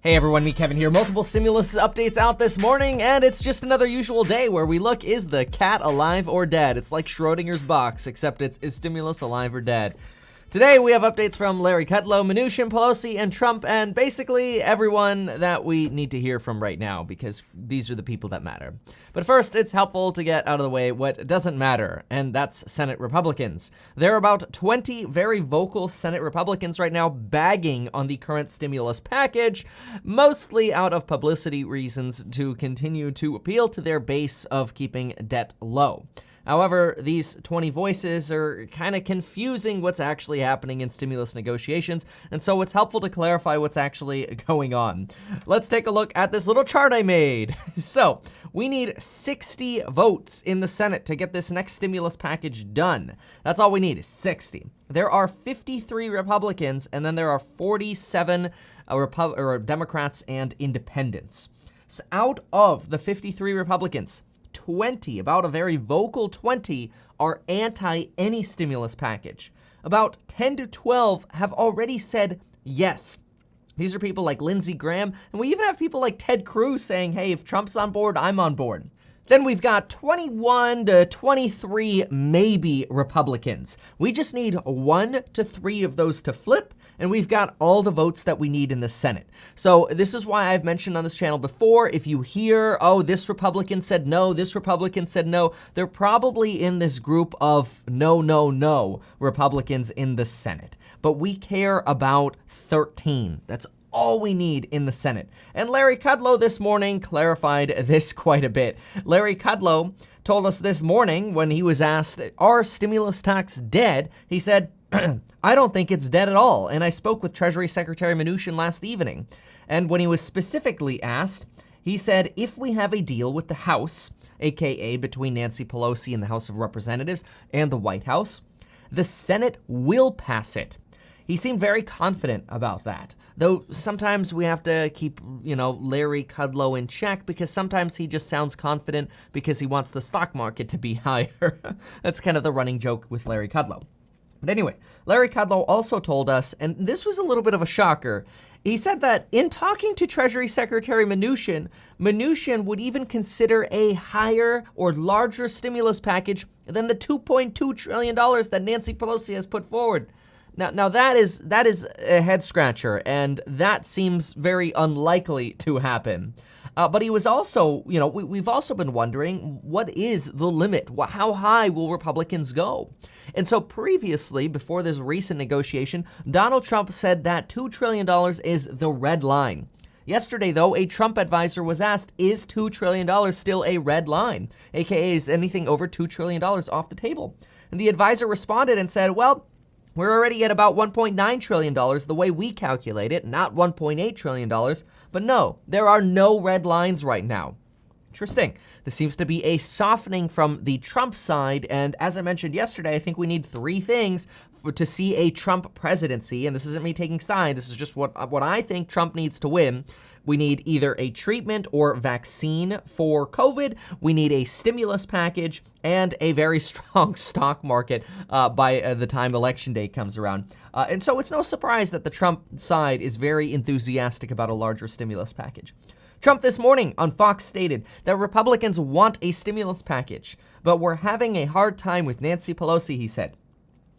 Hey everyone, me Kevin here. Multiple stimulus updates out this morning, and it's just another usual day where we look, is the cat alive or dead? It's like Schrodinger's box, except it's, is stimulus alive or dead? Today we have updates from Larry Kudlow, Mnuchin, Pelosi, and Trump, and basically everyone that we need to hear from right now, because these are the people that matter. But first, it's helpful to get out of the way what doesn't matter, and that's Senate Republicans. There are about 20 very vocal Senate Republicans right now bagging on the current stimulus package, mostly out of publicity reasons to continue to appeal to their base of keeping debt low. However, these 20 voices are kind of confusing what's actually happening in stimulus negotiations, and so it's helpful to clarify what's actually going on. Let's take a look at this little chart I made. So, we need 60 votes in the Senate to get this next stimulus package done. That's all we need, is 60. There are 53 Republicans, and then there are 47 Democrats and independents. So out of the 53 Republicans, 20, about a very vocal 20, are anti any stimulus package. About 10 to 12 have already said yes. These are people like Lindsey Graham, and we even have people like Ted Cruz saying, hey, if Trump's on board, I'm on board. Then we've got 21 to 23 maybe Republicans. We just need 1 to 3 of those to flip, and we've got all the votes that we need in the Senate. So this is why I've mentioned on this channel before, if you hear, oh, this Republican said no, this Republican said no, they're probably in this group of no Republicans in the Senate. But we care about 13. That's all we need in the Senate. And Larry Kudlow this morning clarified this quite a bit. Larry Kudlow told us this morning when he was asked, are stimulus talks dead? He said, I don't think it's dead at all. And I spoke with Treasury Secretary Mnuchin last evening. And when he was specifically asked, he said, if we have a deal with the House, aka between Nancy Pelosi and the House of Representatives and the White House, the Senate will pass it. He seemed very confident about that, though sometimes we have to keep, Larry Kudlow in check because sometimes he just sounds confident because he wants the stock market to be higher. That's kind of the running joke with Larry Kudlow. But anyway, Larry Kudlow also told us, and this was a little bit of a shocker, he said that in talking to Treasury Secretary Mnuchin, Mnuchin would even consider a higher or larger stimulus package than the $2.2 trillion that Nancy Pelosi has put forward. Now that is a head scratcher, and that seems very unlikely to happen. But he was also, we've also been wondering, what is the limit? How high will Republicans go? And so previously, before this recent negotiation, Donald Trump said that $2 trillion is the red line. Yesterday, though, a Trump advisor was asked, is $2 trillion still a red line? AKA, is anything over $2 trillion off the table? And the advisor responded and said, well, we're already at about $1.9 trillion the way we calculate it, not $1.8 trillion. But no, there are no red lines right now. Interesting. This seems to be a softening from the Trump side. And as I mentioned yesterday, I think we need 3 things to see a Trump presidency. And this isn't me taking side. This is just what I think Trump needs to win. We need either a treatment or vaccine for COVID. We need a stimulus package and a very strong stock market by the time Election Day comes around. And so it's no surprise that the Trump side is very enthusiastic about a larger stimulus package. Trump this morning on Fox stated that Republicans want a stimulus package, but we're having a hard time with Nancy Pelosi, he said.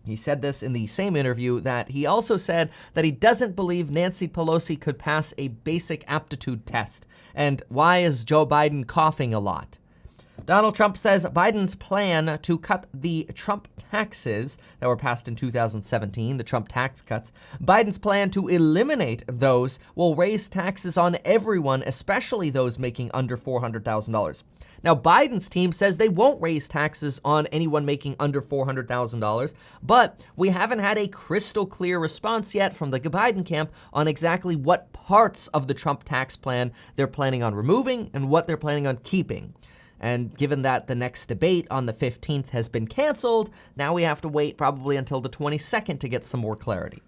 He said this in the same interview that he also said that he doesn't believe Nancy Pelosi could pass a basic aptitude test. And why is Joe Biden coughing a lot? Donald Trump says Biden's plan to cut the Trump taxes that were passed in 2017, the Trump tax cuts, Biden's plan to eliminate those will raise taxes on everyone, especially those making under $400,000. Now, Biden's team says they won't raise taxes on anyone making under $400,000, but we haven't had a crystal clear response yet from the Biden camp on exactly what parts of the Trump tax plan they're planning on removing and what they're planning on keeping. And given that the next debate on the 15th has been canceled, now we have to wait probably until the 22nd to get some more clarity.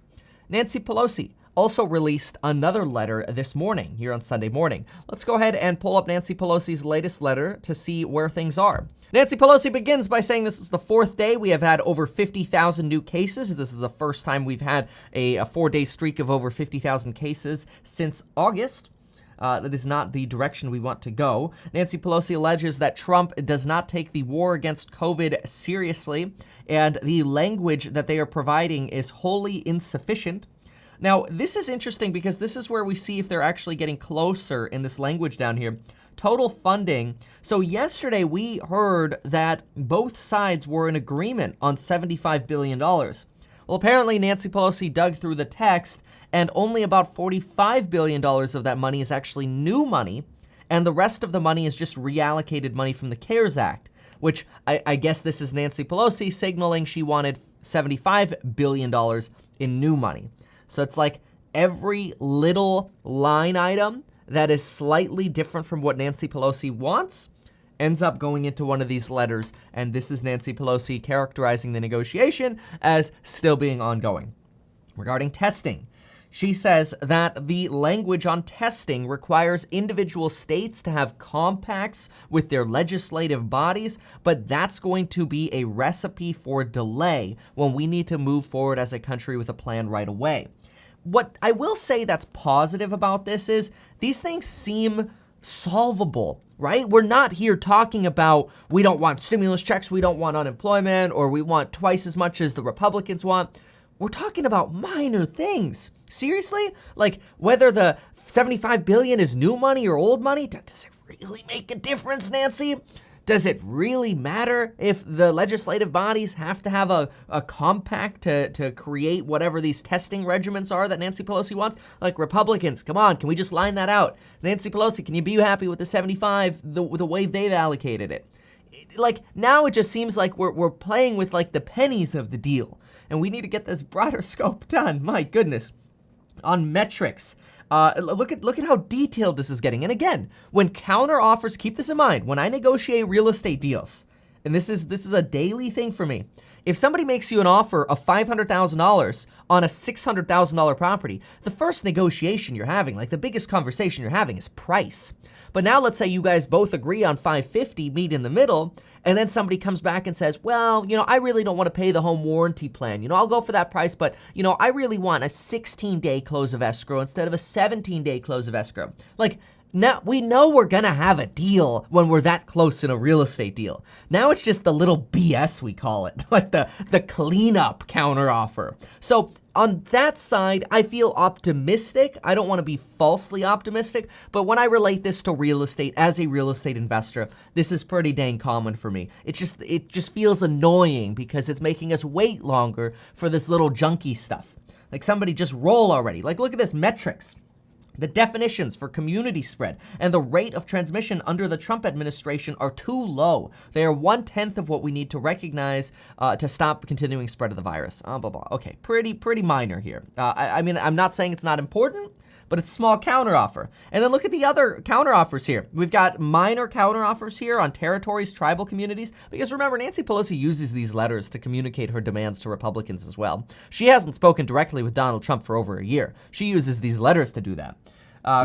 Nancy Pelosi also released another letter this morning, here on Sunday morning. Let's go ahead and pull up Nancy Pelosi's latest letter to see where things are. Nancy Pelosi begins by saying this is the fourth day we have had over 50,000 new cases. This is the first time we've had a 4-day streak of over 50,000 cases since August. That is not the direction we want to go. Nancy Pelosi alleges that Trump does not take the war against COVID seriously, and the language that they are providing is wholly insufficient. Now, this is interesting because this is where we see if they're actually getting closer in this language down here. Total funding. So yesterday we heard that both sides were in agreement on $75 billion. Well, apparently Nancy Pelosi dug through the text, and only about $45 billion of that money is actually new money, and the rest of the money is just reallocated money from the CARES Act, which I guess this is Nancy Pelosi signaling she wanted $75 billion in new money. So it's like every little line item that is slightly different from what Nancy Pelosi wants ends up going into one of these letters, and this is Nancy Pelosi characterizing the negotiation as still being ongoing. Regarding testing, she says that the language on testing requires individual states to have compacts with their legislative bodies, but that's going to be a recipe for delay when we need to move forward as a country with a plan right away. What I will say that's positive about this is these things seem solvable, right? We're not here talking about we don't want stimulus checks, we don't want unemployment, or we want twice as much as the Republicans want. We're talking about minor things. Seriously? Like whether the $75 billion is new money or old money, does it really make a difference, Nancy? Does it really matter if the legislative bodies have to have a compact to create whatever these testing regimens are that Nancy Pelosi wants? Like Republicans, come on, can we just line that out? Nancy Pelosi, can you be happy with the 75, the way they've allocated it? Like now it just seems like we're playing with like the pennies of the deal, and we need to get this broader scope done. My goodness. On metrics, look at how detailed this is getting. And again, when counter offers, keep this in mind, when I negotiate real estate deals, and this is a daily thing for me. If somebody makes you an offer of $500,000 on a $600,000 property, the first negotiation you're having, like the biggest conversation you're having, is price. But now let's say you guys both agree on $550, meet in the middle, and then somebody comes back and says, well, I really don't want to pay the home warranty plan. I'll go for that price, but, I really want a 16-day close of escrow instead of a 17-day close of escrow. Like, now we know we're gonna have a deal when we're that close in a real estate deal. Now it's just the little BS, we call it, like the cleanup counteroffer. So on that side, I feel optimistic. I don't want to be falsely optimistic, but when I relate this to real estate as a real estate investor, this is pretty dang common for me. It just feels annoying because it's making us wait longer for this little junky stuff. Like somebody just roll already. Like look at this metrics. The definitions for community spread and the rate of transmission under the Trump administration are too low. They are 1/10 of what we need to recognize to stop continuing spread of the virus. Blah, blah. Okay, pretty minor here. I mean, I'm not saying it's not important, but it's small counteroffer. And then look at the other counteroffers here. We've got minor counteroffers here on territories, tribal communities, because remember, Nancy Pelosi uses these letters to communicate her demands to Republicans as well. She hasn't spoken directly with Donald Trump for over a year. She uses these letters to do that.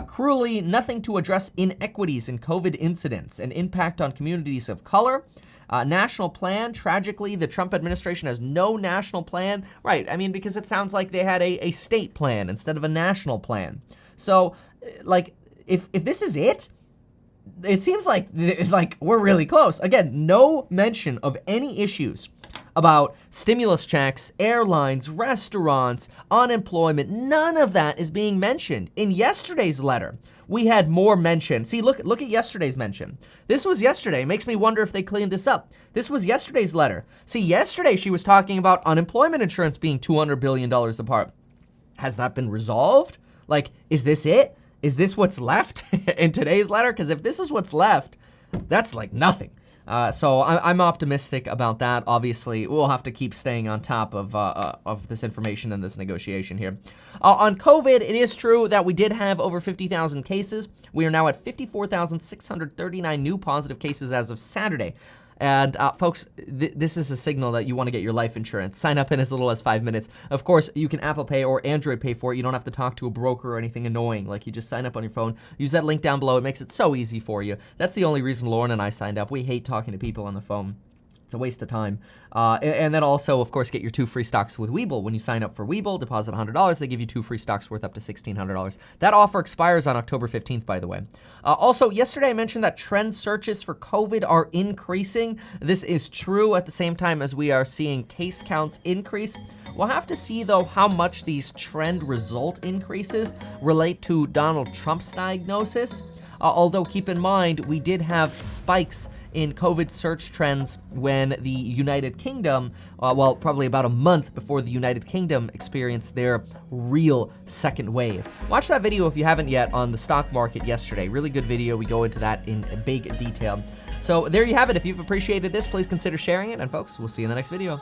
Cruelly, nothing to address inequities in COVID incidents and impact on communities of color. National plan, tragically, the Trump administration has no national plan. Right, I mean, because it sounds like they had a state plan instead of a national plan. So, like, if this is it seems like we're really close. Again, no mention of any issues about stimulus checks, airlines, restaurants, unemployment. None of that is being mentioned. In yesterday's letter, we had more mention. See, look at yesterday's mention. This was yesterday. It makes me wonder if they cleaned this up. This was yesterday's letter. See, yesterday she was talking about unemployment insurance being $200 billion apart. Has that been resolved? Like, is this it? Is this what's left in today's letter? Because if this is what's left, that's like nothing. So I'm optimistic about that. Obviously, we'll have to keep staying on top of this information and this negotiation here. On COVID, it is true that we did have over 50,000 cases. We are now at 54,639 new positive cases as of Saturday. And folks, this is a signal that you want to get your life insurance. Sign up in as little as 5 minutes. Of course, you can Apple Pay or Android Pay for it. You don't have to talk to a broker or anything annoying. Like, you just sign up on your phone. Use that link down below. It makes it so easy for you. That's the only reason Lauren and I signed up. We hate talking to people on the phone. It's a waste of time. And then also, of course, get your 2 free stocks with Webull. When you sign up for Webull, deposit $100, they give you 2 free stocks worth up to $1,600. That offer expires on October 15th, by the way. Also, yesterday I mentioned that trend searches for COVID are increasing. This is true at the same time as we are seeing case counts increase. We'll have to see, though, how much these trend result increases relate to Donald Trump's diagnosis. Although, keep in mind, we did have spikes in COVID search trends when the United Kingdom, probably about a month before the United Kingdom experienced their real second wave. Watch that video if you haven't yet on the stock market yesterday. Really good video. We go into that in big detail. So there you have it. If you've appreciated this, please consider sharing it. And folks, we'll see you in the next video.